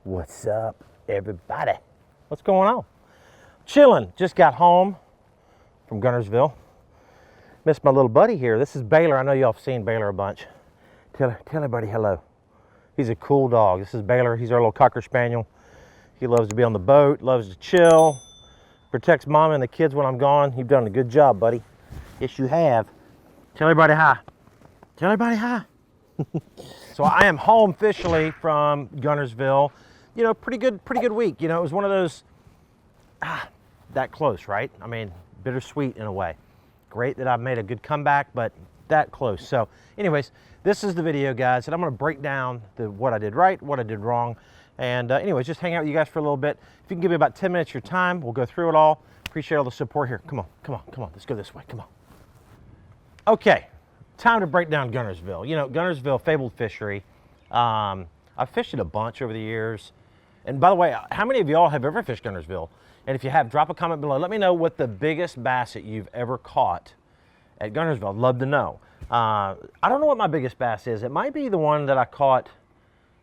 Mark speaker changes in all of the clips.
Speaker 1: What's up, everybody? What's going on? Chilling. Just got home from Guntersville. Missed my little buddy here. This is Baylor. I know y'all have seen Baylor a bunch. Tell everybody hello. He's a cool dog. This is Baylor. He's our little Cocker Spaniel. He loves to be on the boat, loves to chill, protects mom and the kids when I'm gone. You've done a good job, buddy. Yes, you have. Tell everybody hi. Tell everybody hi. So I am home officially from Guntersville. You know, pretty good week. You know, it was one of those, that close, right? I mean, bittersweet in a way. Great that I made a good comeback, but that close. So anyways, this is the video, guys, and I'm gonna break down what I did right, what I did wrong. And anyways, just hang out with you guys for a little bit. If you can give me about 10 minutes of your time, we'll go through it all. Appreciate all the support here. Come on. Let's go this way, come on. Okay, time to break down Guntersville. You know, Guntersville, fabled fishery. I've fished it a bunch over the years. And by the way, how many of y'all have ever fished Guntersville? And if you have, drop a comment below. Let me know what the biggest bass that you've ever caught at Guntersville. I'd love to know. I don't know what my biggest bass is. It might be the one that I caught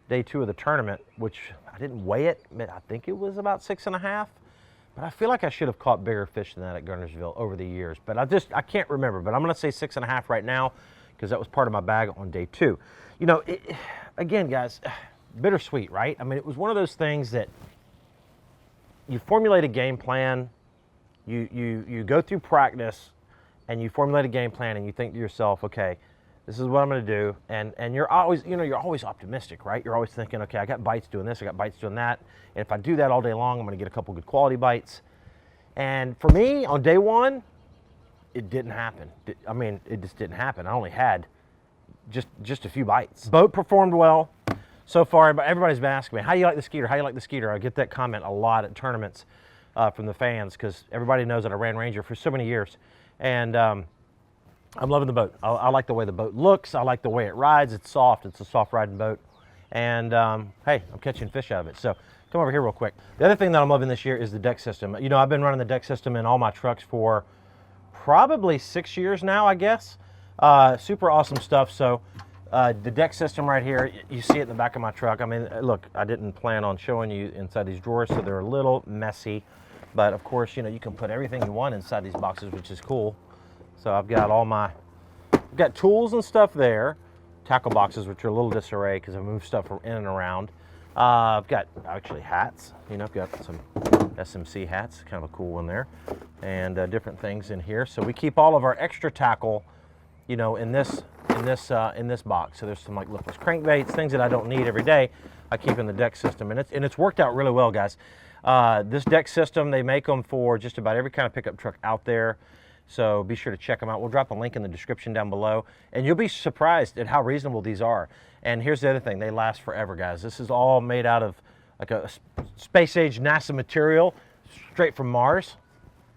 Speaker 1: day 2 of the tournament, which I didn't weigh it. I think it was about 6.5. But I feel like I should have caught bigger fish than that at Guntersville over the years. But I can't remember. But I'm going to say 6.5 right now because that was part of my bag on day 2. You know, again, guys, bittersweet, right? I mean, it was one of those things that you formulate a game plan, you go through practice, and you formulate a game plan, and you think to yourself, okay, this is what I'm going to do, and you're always, you know, you're always optimistic, right? You're always thinking, okay, I got bites doing this, I got bites doing that, and if I do that all day long, I'm going to get a couple good quality bites. And for me, on day 1, it didn't happen. I mean, it just didn't happen. I only had just a few bites. Boat performed well. So far, everybody's been asking me, how do you like the Skeeter? How do you like the Skeeter? I get that comment a lot at tournaments from the fans because everybody knows that I ran Ranger for so many years. And I'm loving the boat. I like the way the boat looks. I like the way it rides. It's soft. It's a soft riding boat. And hey, I'm catching fish out of it. So come over here real quick. The other thing that I'm loving this year is the deck system. You know, I've been running the deck system in all my trucks for probably 6 years now, I guess. Super awesome stuff. So the deck system right here, you see it in the back of my truck. I mean, look, I didn't plan on showing you inside these drawers, so they're a little messy. But of course, you know, you can put everything you want inside these boxes, which is cool. So I've got I've got tools and stuff there. Tackle boxes, which are a little disarray because I moved stuff in and around. I've got actually hats. You know, I've got some SMC hats, kind of a cool one there. And different things in here. So we keep all of our extra tackle, you know, in this box. So there's some like lipless crankbaits, things that I don't need every day. I keep in the deck system, and it's worked out really well, guys. This deck system, they make them for just about every kind of pickup truck out there. So be sure to check them out. We'll drop a link in the description down below, and you'll be surprised at how reasonable these are. And here's the other thing: they last forever, guys. This is all made out of like a space age NASA material, straight from Mars.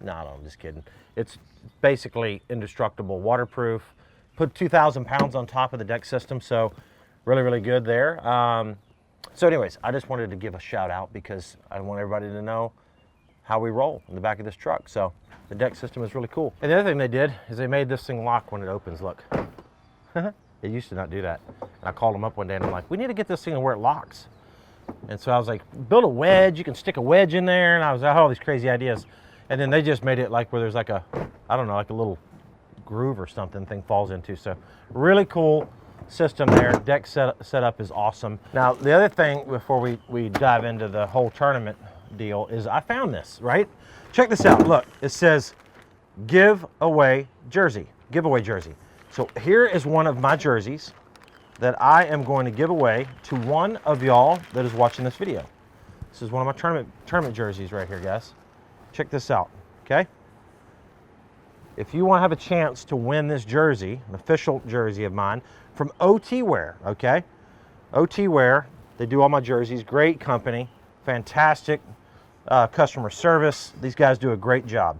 Speaker 1: No, I'm just kidding. It's basically indestructible, waterproof. Put 2,000 pounds on top of the deck system, so really good there. So anyways, I just wanted to give a shout out because I want everybody to know how we roll in the back of this truck. So the deck system is really cool. And the other thing they did is they made this thing lock when it opens. Look, it used to not do that. And I called them up one day and I'm like, we need to get this thing to where it locks. And so I was like, build a wedge. You can stick a wedge in there. And I had all these crazy ideas. And then they just made it like where there's like a, I don't know, like a little groove or something thing falls into. So really cool system there. Deck setup is awesome. Now the other thing before we dive into the whole tournament deal is I found this, right? Check this out. Look, it says giveaway jersey. So here is one of my jerseys that I am going to give away to one of y'all that is watching this video. This is one of my tournament jerseys right here, guys. Check this out, okay? If you want to have a chance to win this jersey, an official jersey of mine, from OT Wear, okay? OT Wear, they do all my jerseys, great company, fantastic customer service. These guys do a great job.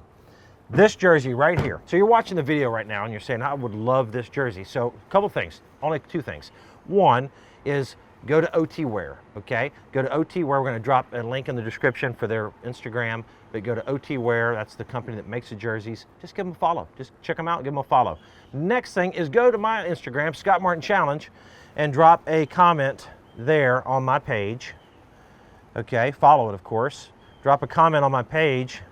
Speaker 1: This jersey right here. So you're watching the video right now and you're saying, I would love this jersey. So a couple things, only 2 things. One is go to OT Wear, okay? Go to OT Wear. We're going to drop a link in the description for their Instagram. But go to OT Wear. That's the company that makes the jerseys. Just give them a follow. Just check them out and give them a follow. Next thing is go to my Instagram, Scott Martin Challenge, and drop a comment there on my page Okay, follow it, of course. Drop a comment on my page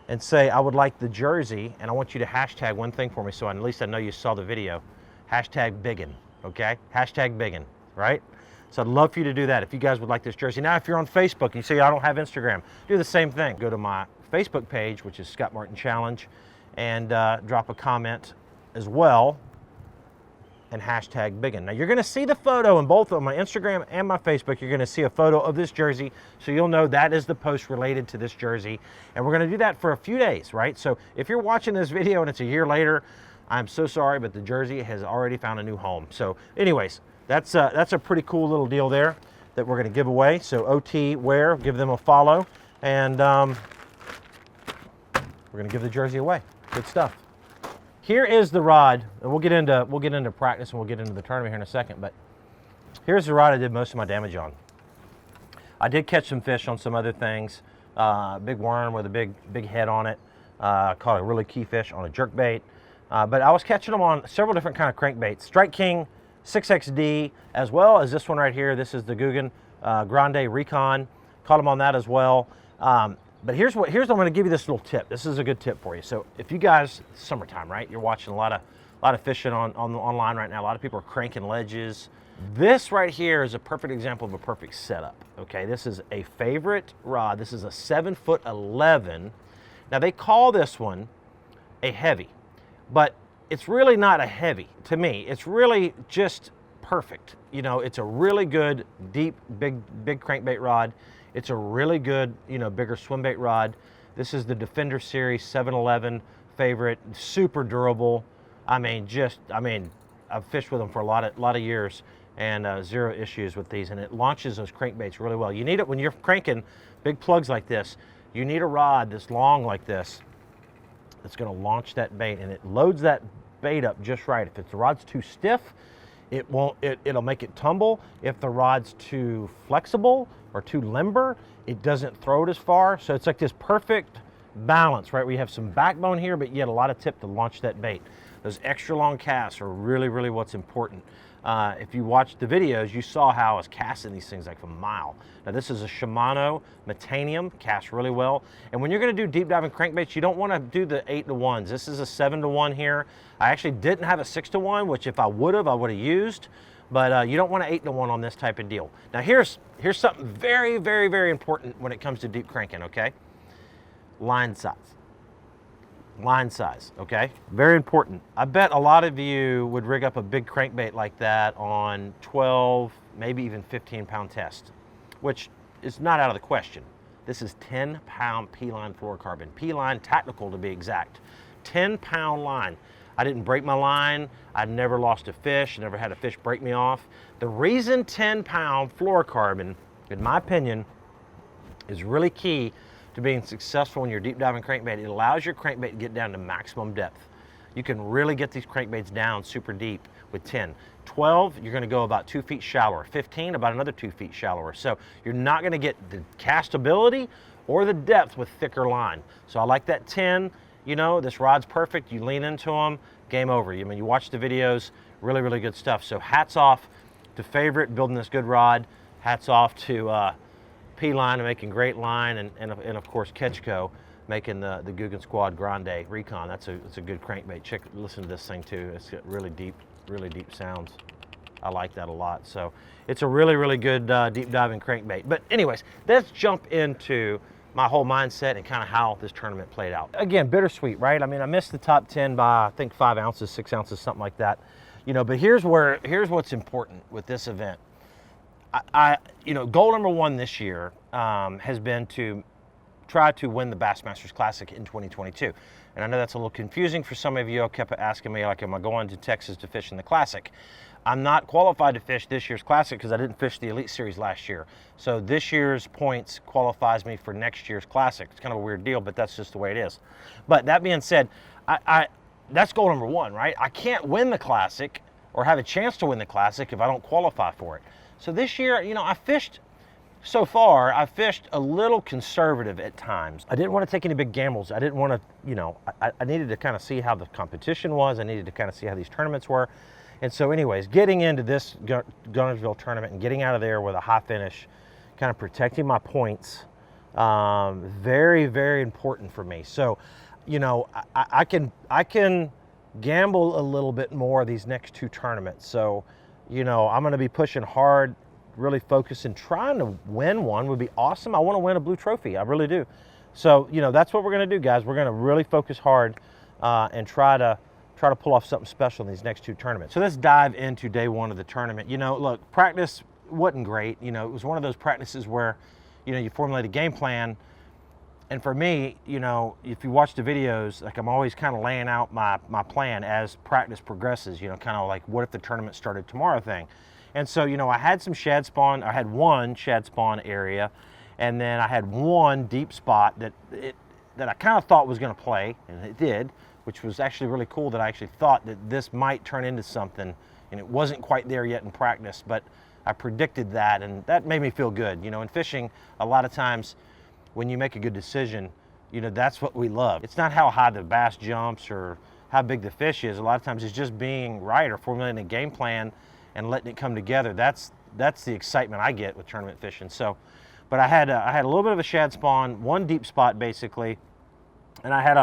Speaker 1: and say, I would like the jersey, and I want you to hashtag one thing for me so at least I know you saw the video. Hashtag biggin, okay? Hashtag biggin, right? So I'd love for you to do that if you guys would like this jersey. Now, if you're on Facebook and you say, I don't have Instagram, do the same thing. Go to my Facebook page, which is Scott Martin Challenge, and drop a comment as well and hashtag biggin. Now, you're going to see the photo in both of my Instagram and my Facebook. You're going to see a photo of this jersey, so you'll know that is the post related to this jersey. And we're going to do that for a few days, right? So if you're watching this video and it's a year later, I'm so sorry, but the jersey has already found a new home. So anyways, that's a pretty cool little deal there that we're going to give away. So OT Wear, give them a follow, and we're going to give the jersey away. Good stuff. Here is the rod, and we'll get into practice and we'll get into the tournament here in a second, but here's the rod I did most of my damage on. I did catch some fish on some other things. Big worm with a big head on it. Caught a really key fish on a jerkbait. But I was catching them on several different kind of crankbaits. Strike King 6XD, as well as this one right here. This is the Guggen Grande Recon. Caught them on that as well. But here's I'm going to give you this little tip. This is a good tip for you. So if you guys, summertime, right? You're watching a lot of fishing online right now. A lot of people are cranking ledges. This right here is a perfect example of a perfect setup. Okay, this is a favorite rod. This is a 7'11". Now they call this one a heavy, but it's really not a heavy to me. It's really just perfect. You know, it's a really good, deep, big crankbait rod. It's a really good, bigger swim bait rod. This is the Defender Series 711 favorite, super durable. I've fished with them for a lot of years and zero issues with these, and it launches those crankbaits really well. You need it when you're cranking big plugs like this. You need a rod that's long like this that's going to launch that bait, and it loads that bait up just right. If the rod's too stiff, it'll make it tumble. If the rod's too flexible or too limber, it doesn't throw it as far. So it's like this perfect balance, right? We have some backbone here, but yet a lot of tip to launch that bait. Those extra long casts are really, really what's important. If you watched the videos, you saw how I was casting these things like a mile. Now this is a Shimano Metanium, casts really well. And when you're gonna do deep diving crankbaits, you don't wanna do the 8-to-1s. This is a 7-to-1 here. I actually didn't have a 6-to-1, which if I would have used, but you don't want an 8-to-1 on this type of deal. Now here's something very, very, very important when it comes to deep cranking, okay? Line size. Line size, okay? Very important. I bet a lot of you would rig up a big crankbait like that on 12, maybe even 15-pound test, which is not out of the question. This is 10-pound P-line fluorocarbon. P-line tactical to be exact. 10-pound line. I didn't break my line. I never lost a fish. I never had a fish break me off. The reason 10-pound fluorocarbon, in my opinion, is really key to being successful in your deep diving crankbait. It allows your crankbait to get down to maximum depth. You can really get these crankbaits down super deep with 10. 12, you're gonna go about 2 feet shallower. 15, about another 2 feet shallower. So you're not gonna get the castability or the depth with thicker line. So I like that 10. This rod's perfect. You lean into them, game over. You watch the videos, really, really good stuff. So hats off to Favorite building this good rod. Hats off to P-Line and making great line, and of course Ketchco making the Guggen Squad Grande Recon. It's a good crankbait. Listen to this thing too. It's got really deep sounds. I like that a lot. So it's a really, really good deep diving crankbait. But anyways, let's jump into my whole mindset and kind of how this tournament played out. Again, bittersweet, right? I mean, I missed the top 10 by I think 5 ounces, 6 ounces, something like that. But here's what's important with this event. Goal number 1 this year has been to try to win the Bassmasters Classic in 2022. And I know that's a little confusing for some of you. I kept asking me, like, am I going to Texas to fish in the Classic? I'm not qualified to fish this year's Classic because I didn't fish the Elite Series last year. So this year's points qualifies me for next year's Classic. It's kind of a weird deal, but that's just the way it is. But that being said, that's goal number 1, right? I can't win the Classic or have a chance to win the Classic if I don't qualify for it. So this year, I fished a little conservative at times. I didn't want to take any big gambles. I didn't want to, I needed to kind of see how the competition was. I needed to kind of see how these tournaments were. And so anyways, getting into this Guntersville tournament and getting out of there with a high finish kind of protecting my points. Very, very important for me. So, you know, I can gamble a little bit more these next 2 tournaments. So, you know, I'm going to be pushing hard, really focusing, trying to win one would be awesome. I want to win a blue trophy. I really do. So, you know, that's what we're going to do, guys. We're going to really focus hard and try to pull off something special in these next 2 tournaments. So let's dive into day 1 of the tournament. You know, look, practice wasn't great. You know, it was one of those practices where, you know, you formulate a game plan. And for me, you know, if you watch the videos, like I'm always kind of laying out my plan as practice progresses, you know, kind of like what if the tournament started tomorrow thing. And so, you know, I had some shad spawn, I had 1 shad spawn area, and then I had 1 deep spot that I kind of thought was going to play, and it did, which was actually really cool that I actually thought that this might turn into something, and it wasn't quite there yet in practice, but I predicted that, and that made me feel good. You know, in fishing, a lot of times when you make a good decision, you know, that's what we love. It's not how high the bass jumps or how big the fish is. A lot of times it's just being right or formulating a game plan and letting it come together. That's the excitement I get with tournament fishing. So, but I had a little bit of a shad spawn, 1 deep spot basically, and I had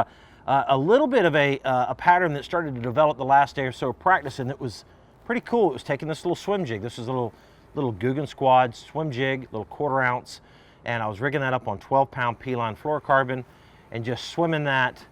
Speaker 1: a little bit of a pattern that started to develop the last day or so of practice, and it was pretty cool. It was taking this little swim jig. This was a little Guggen Squad swim jig, little 1/4 ounce, and I was rigging that up on 12-pound P-line fluorocarbon and just swimming that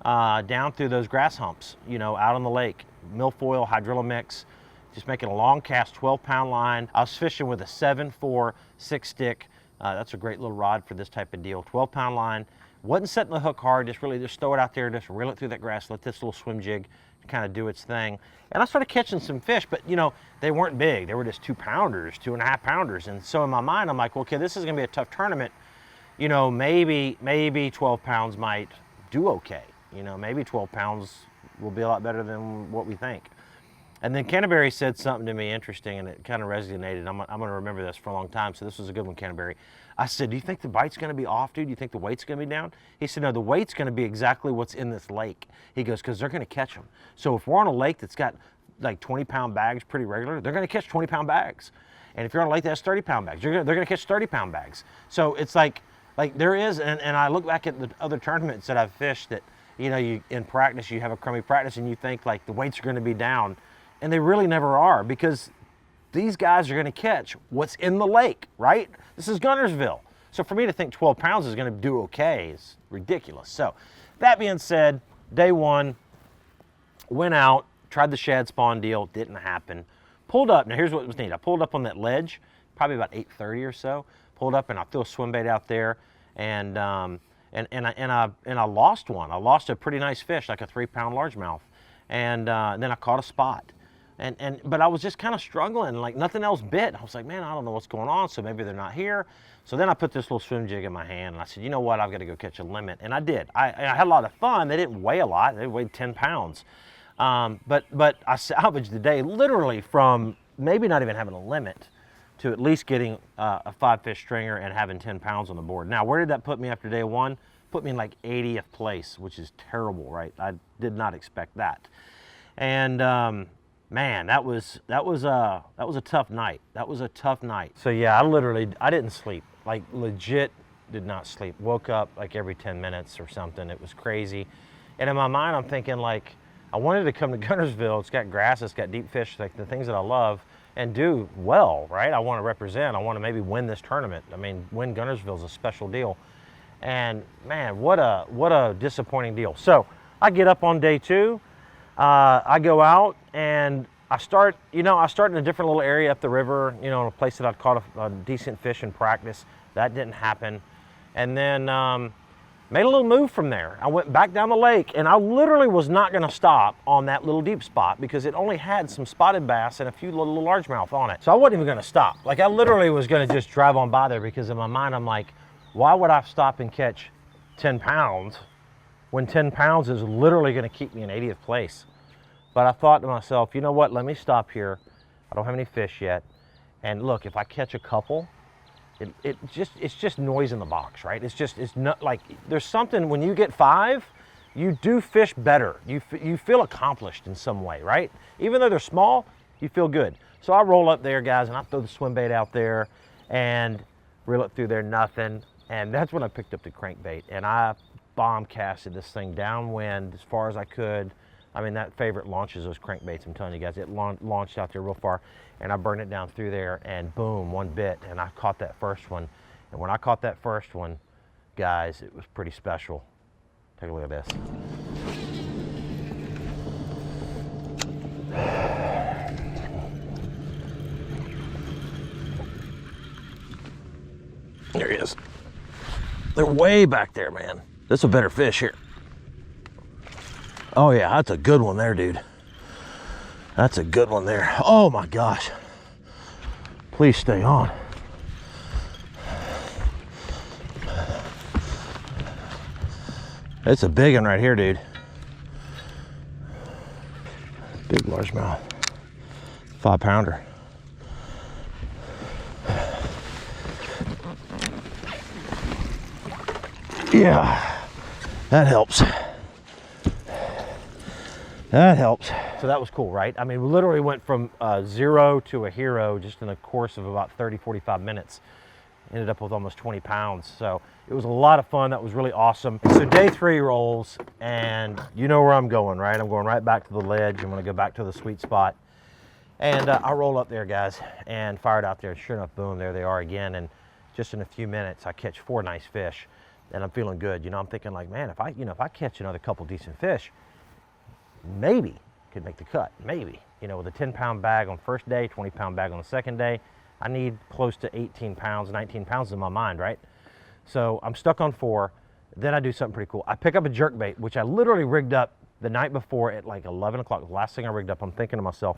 Speaker 1: down through those grass humps, you know, out on the lake. Milfoil, hydrilla mix, just making a long cast, 12-pound line. I was fishing with a 7-4 6-stick. That's a great little rod for this type of deal. 12-pound line. Wasn't setting the hook hard, just throw it out there, just reel it through that grass, let this little swim jig kind of do its thing. And I started catching some fish, but you know, they weren't big. They were just 2-pounders, 2.5 pounders. And so in my mind, I'm like, well, okay, this is gonna be a tough tournament. You know, maybe 12 pounds might do okay. You know, maybe 12 pounds will be a lot better than what we think. And then Canterbury said something to me interesting, and it kind of resonated. I'm going to remember this for a long time, so this was a good one, Canterbury. I said, do you think the bite's going to be off, dude? Do you think the weight's going to be down? He said, no, the weight's going to be exactly what's in this lake. He goes, because they're going to catch them. So if we're on a lake that's got like 20-pound bags pretty regular, they're going to catch 20-pound bags. And if you're on a lake that has 30-pound bags, they're going to catch 30-pound bags. So it's like there is, and I look back at the other tournaments that I've fished that, you know, you in practice, you have a crummy practice, and you think like the weights are going to be down. And they really never are, because these guys are going to catch what's in the lake, right? This is Guntersville. So for me to think 12 pounds is going to do okay is ridiculous. So that being said, day 1, went out, tried the shad spawn deal, didn't happen. Pulled up, now here's what was neat. I pulled up on that ledge, probably about 8:30 or so. Pulled up and I threw a swim bait out there, and I lost one. I lost a pretty nice fish, like a 3-pound largemouth, and then I caught a spot. But I was just kind of struggling, like nothing else bit. I was like, man, I don't know what's going on, so maybe they're not here. So then I put this little swim jig in my hand, and I said, you know what, I've got to go catch a limit. And I did. I had a lot of fun. They didn't weigh a lot. They weighed 10 pounds. But I salvaged the day literally from maybe not even having a limit to at least getting a 5-fish stringer and having 10 pounds on the board. Now, where did that put me after day 1? Put me in like 80th place, which is terrible, right? I did not expect that. And man, that was a tough night. That was a tough night. So yeah, I didn't sleep. Like legit did not sleep. Woke up like every 10 minutes or something. It was crazy. And in my mind, I'm thinking like, I wanted to come to Guntersville. It's got grass, it's got deep fish, like the things that I love, and do well, right? I want to represent. I want to maybe win this tournament. I mean, win Guntersville is a special deal. And man, what a disappointing deal. So I get up on day 2. I go out and I start in a different little area up the river, you know, in a place that I'd caught a decent fish in practice. That didn't happen. And then made a little move from there. I went back down the lake, and I literally was not going to stop on that little deep spot because it only had some spotted bass and a few little largemouth on it. So I wasn't even going to stop. Like I literally was going to just drive on by there, because in my mind I'm like, why would I stop and catch 10 pounds when 10 pounds is literally going to keep me in 80th place? But I thought to myself, you know what, let me stop here. I don't have any fish yet. And look, if I catch a couple, it's just noise in the box, right? It's not like, there's something, when you get 5, you do fish better. You feel accomplished in some way, right? Even though they're small, you feel good. So I roll up there, guys, and I throw the swim bait out there, and reel it through there, nothing. And that's when I picked up the crankbait, and I bomb casted this thing downwind as far as I could. I mean, that favorite launches those crankbaits, I'm telling you guys. It launched out there real far, and I burned it down through there, and boom, one bit, and I caught that first one. And when I caught that first one, guys, it was pretty special. Take a look at this. There he is. They're way back there, man. This is a better fish here. Oh yeah, that's a good one there, dude. That's a good one there. Oh my gosh. Please stay on. It's a big one right here, dude. Big largemouth. 5-pounder. Yeah, that helps. That helps. So that was cool, right? I mean, we literally went from 0 to a hero just in a course of about 30, 45 minutes. Ended up with almost 20 pounds. So it was a lot of fun. That was really awesome. So day 3 rolls, and you know where I'm going, right? I'm going right back to the ledge. I'm gonna go back to the sweet spot. And I roll up there, guys, and fire it out there. And sure enough, boom, there they are again. And just in a few minutes, I catch 4 nice fish. And I'm feeling good. You know, I'm thinking like, man, if I catch another couple decent fish, maybe could make the cut, maybe. You know, with a 10-pound bag on first day, 20-pound bag on the second day, I need close to 18 pounds, 19 pounds in my mind, right? So I'm stuck on 4. Then I do something pretty cool. I pick up a jerkbait, which I literally rigged up the night before at like 11 o'clock. The last thing I rigged up, I'm thinking to myself,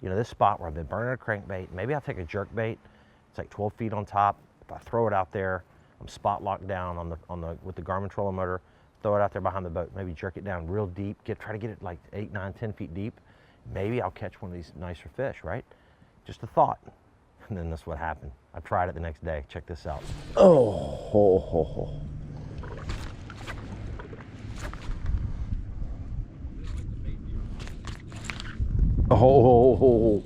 Speaker 1: you know, this spot where I've been burning a crankbait, maybe I'll take a jerkbait. It's like 12 feet on top. If I throw it out there, I'm spot locked down with the Garmin trolling motor, throw it out there behind the boat, maybe jerk it down real deep, try to get it like 8, 9, 10 feet deep. Maybe I'll catch one of these nicer fish, right? Just a thought. And then that's what happened. I tried it the next day. Check this out. Oh, ho, ho, ho. Oh,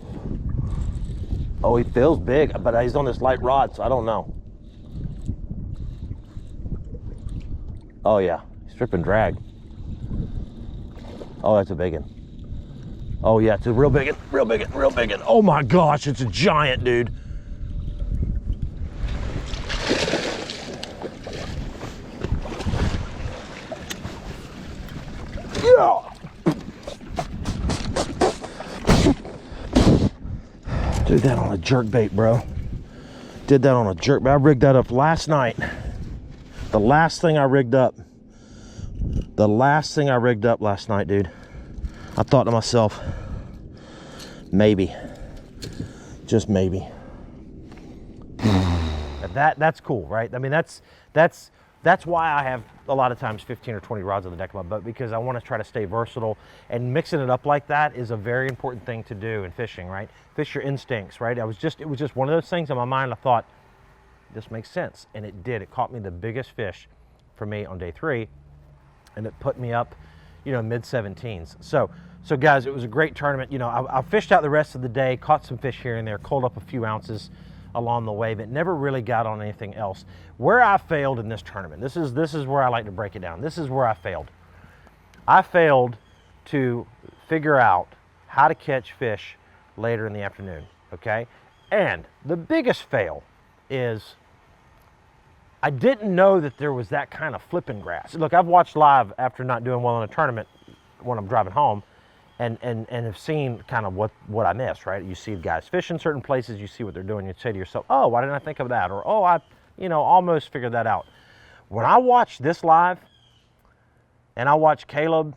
Speaker 1: oh, he feels big, but he's on this light rod, so I don't know. Oh yeah, strip and drag. Oh, that's a big one. Oh yeah, it's a real big one, real big one, real big one. Oh my gosh, it's a giant, dude. Yeah. Did that on a jerkbait, bro. Did that on a jerkbait. I rigged that up last night. The last thing I rigged up last night, dude. I thought to myself, maybe, just maybe. That's cool, right? I mean, that's why I have a lot of times 15 or 20 rods on the deck of my boat, because I want to try to stay versatile, and mixing it up like that is a very important thing to do in fishing, right? Fish your instincts, right? It was just one of those things in my mind. I thought, this makes sense, and it did. It caught me the biggest fish for me on day 3, and it put me up, you know, mid-17s. So guys, it was a great tournament. You know, I fished out the rest of the day, caught some fish here and there, culled up a few ounces along the way, but never really got on anything else. Where I failed in this tournament, this is where I like to break it down. This is where I failed. I failed to figure out how to catch fish later in the afternoon, okay? And the biggest fail is I didn't know that there was that kind of flipping grass. Look, I've watched live after not doing well in a tournament when I'm driving home, and have seen kind of what I missed, right? You see guys fish in certain places, you see what they're doing, you say to yourself, oh, why didn't I think of that? Or, oh, I, you know, almost figured that out. When I watched this live, and I watched Caleb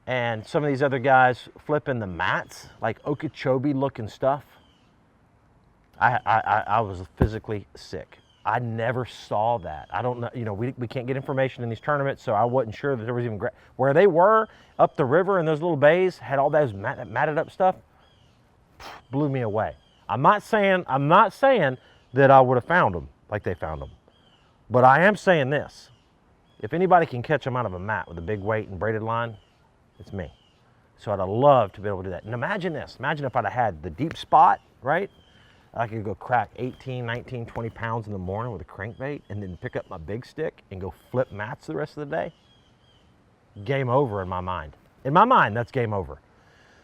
Speaker 1: and some of these other guys flipping the mats, like Okeechobee looking stuff, I was physically sick. I never saw that. I don't know, you know, we can't get information in these tournaments, so I wasn't sure that there was even, where they were up the river in those little bays, had all those matted up stuff, blew me away. I'm not saying that I would have found them like they found them, but I am saying this: if anybody can catch them out of a mat with a big weight and braided line, it's me. So I'd love to be able to do that. And imagine this: imagine if I'd have had the deep spot, right? I could go crack 18, 19, 20 pounds in the morning with a crankbait and then pick up my big stick and go flip mats the rest of the day. Game over in my mind. In my mind, that's game over.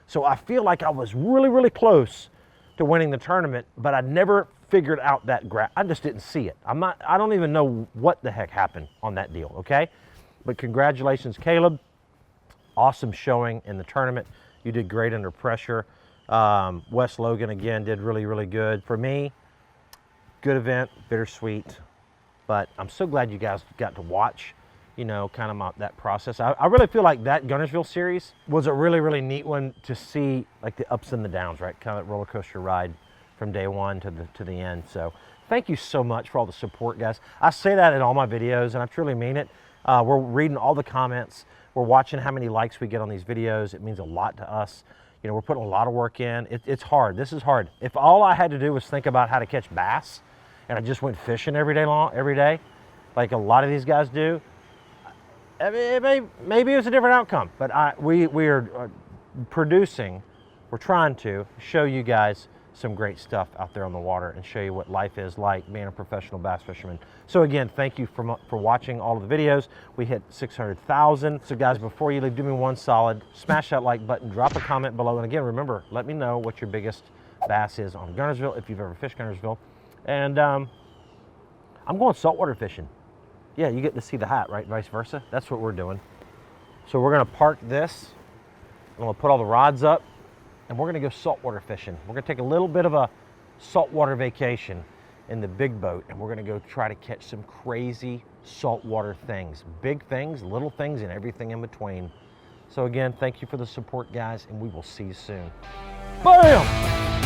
Speaker 1: So I feel like I was really, really close to winning the tournament, but I never figured out that I just didn't see it. I don't even know what the heck happened on that deal, okay? But congratulations, Caleb. Awesome showing in the tournament. You did great under pressure. Wes Logan, again, did really, really good. For me, good event, bittersweet. But I'm so glad you guys got to watch, you know, kind of that process. I really feel like that Guntersville series was a really, really neat one to see, like the ups and the downs, right? Kind of that roller coaster ride from day one to the end. So thank you so much for all the support, guys. I say that in all my videos, and I truly mean it. We're reading all the comments. We're watching how many likes we get on these videos. It means a lot to us. You know, we're putting a lot of work in. It's hard. This is hard. If all I had to do was think about how to catch bass, and I just went fishing every day, like a lot of these guys do, maybe it was a different outcome. But we are producing. We're trying to show you guys some great stuff out there on the water and show you what life is like being a professional bass fisherman. So again, thank you for watching all of the videos. We hit 600,000. So guys, before you leave, do me one solid, smash that like button, drop a comment below. And again, remember, let me know what your biggest bass is on Guntersville, if you've ever fished Guntersville. And I'm going saltwater fishing. Yeah, you get to see the hat, right? Vice versa. That's what we're doing. So we're gonna park this. I'm gonna put all the rods up, and we're gonna go saltwater fishing. We're gonna take a little bit of a saltwater vacation in the big boat, and we're gonna go try to catch some crazy saltwater things. Big things, little things, and everything in between. So again, thank you for the support, guys, and we will see you soon. Bam!